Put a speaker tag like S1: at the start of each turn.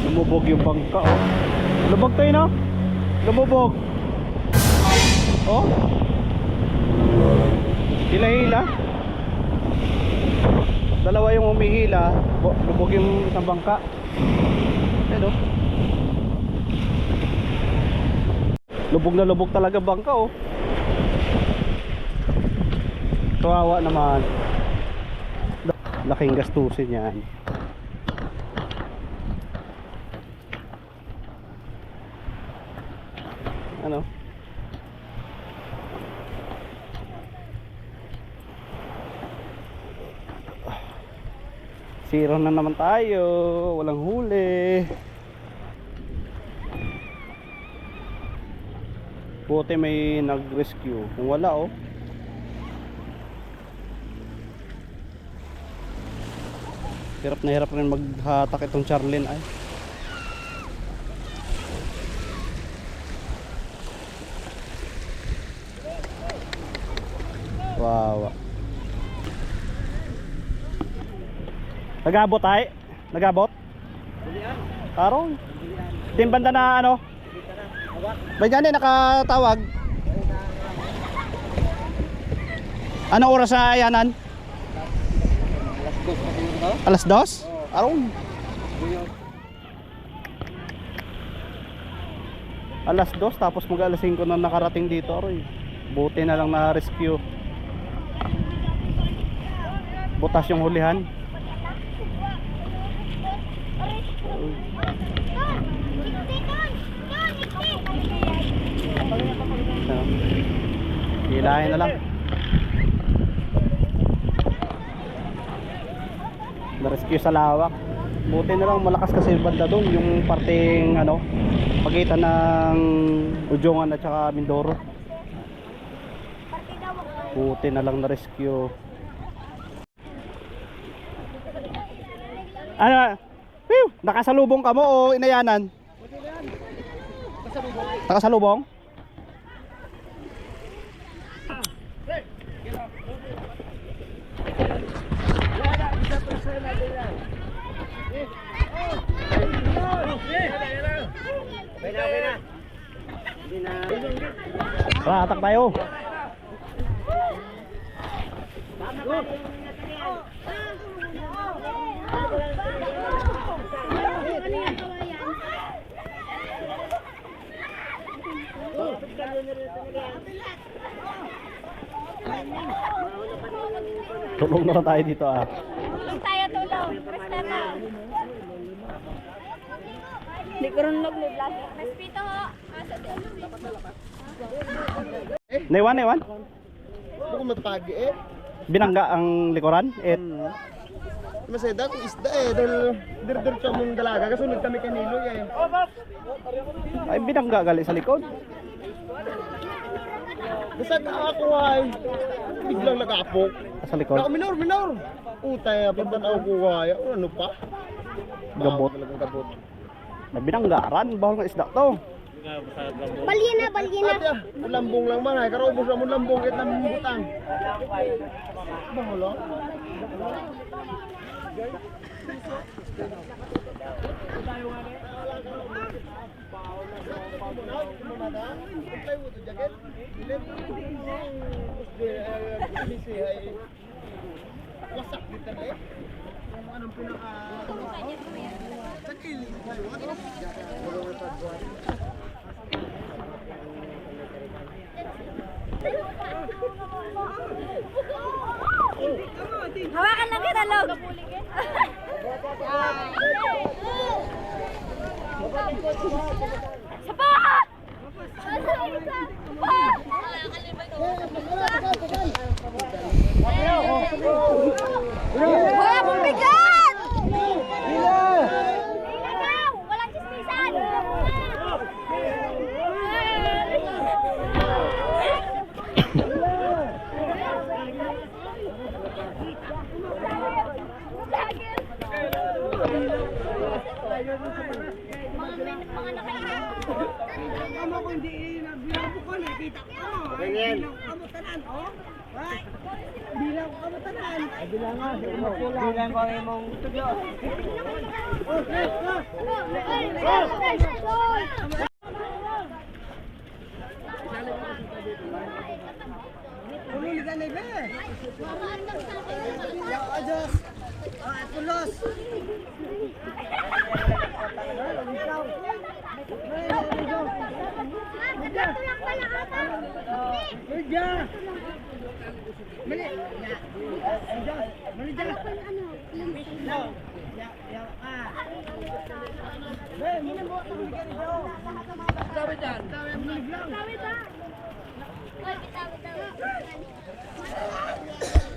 S1: Lumubog yung bangka, oh. Lubog tayo, no? Lumubog. Oh. Hila-hila. Dalawa yung humihila. Lubog yung isang bangka. Ayan, oh. Lubog na lubog talaga bangka, oh. Kawawa naman. Laking gastusin yan. Ano? Zero na naman tayo. Walang huli. Buti may nag-rescue. Kung wala, oh. Hirap na hirap rin maghatak itong Charlene, ay. Wow. Nagabot ay? Nagabot? Tarong. Din banda na ano? Ba dyan nakatawag? Anong oras sa ayanan? Alas 2? Arong. Alas 2 tapos mag alas 5 na nakarating dito, aroy. Buti na lang na rescue. Butas yung hulihan. Hilahin na lang. Na-rescue sa lawak. Buti na lang malakas kasi yung banda doon, yung parteng ano, pagitan ng Ujongan at saka Mindoro. Buti na lang na-rescue. Ano? Nakasalubong ka mo o inayanan? Nakasalubong? Tara, atak tayo. Tulong na tayo dito, ah.
S2: Tulong tayo, tulong. Basta na. Hindi ko rin nag-vlog. Respeto ho.
S1: Naiwan, naiwan?
S3: Ako matapagi eh.
S1: Binangga ang likuran?
S3: Maseda kung isda eh. Dahil dir-dir siya mong dalaga. Kasunod kami kay Niloy eh.
S1: Ay, binangga gali sa likod.
S3: Basta ako ay biglang nag-apok.
S1: Sa likod?
S3: Ako minor. Utay, pagdanaw ko ay. Ano pa?
S1: Gabot.
S3: Talagang gabot.
S1: May binanggaran. Bahol ng isda to.
S2: Balyena.
S3: Ate ah, lambong lang man ay. Karobos na mo lambong kahit na butang. Baholo? Wasak dito na eh. Kung anong pinaka... Sakil.
S2: Hawakan lang kita, Log. Sapat! Wala pong bigat! Walang chismisan! Mga nakaya.
S3: Ako hindi nabiyabo ko, nakita ko. Ganyan. Kamustanan, oh? Bilang ko kamo tanan. Bilang nga.
S1: Bilang ko ang imong tudlo.
S3: Ulo ligan na be. Ya ajas. Pulos. Meja. Mali. Mali dyan. Sabi dyan.
S2: Oy, bitaw.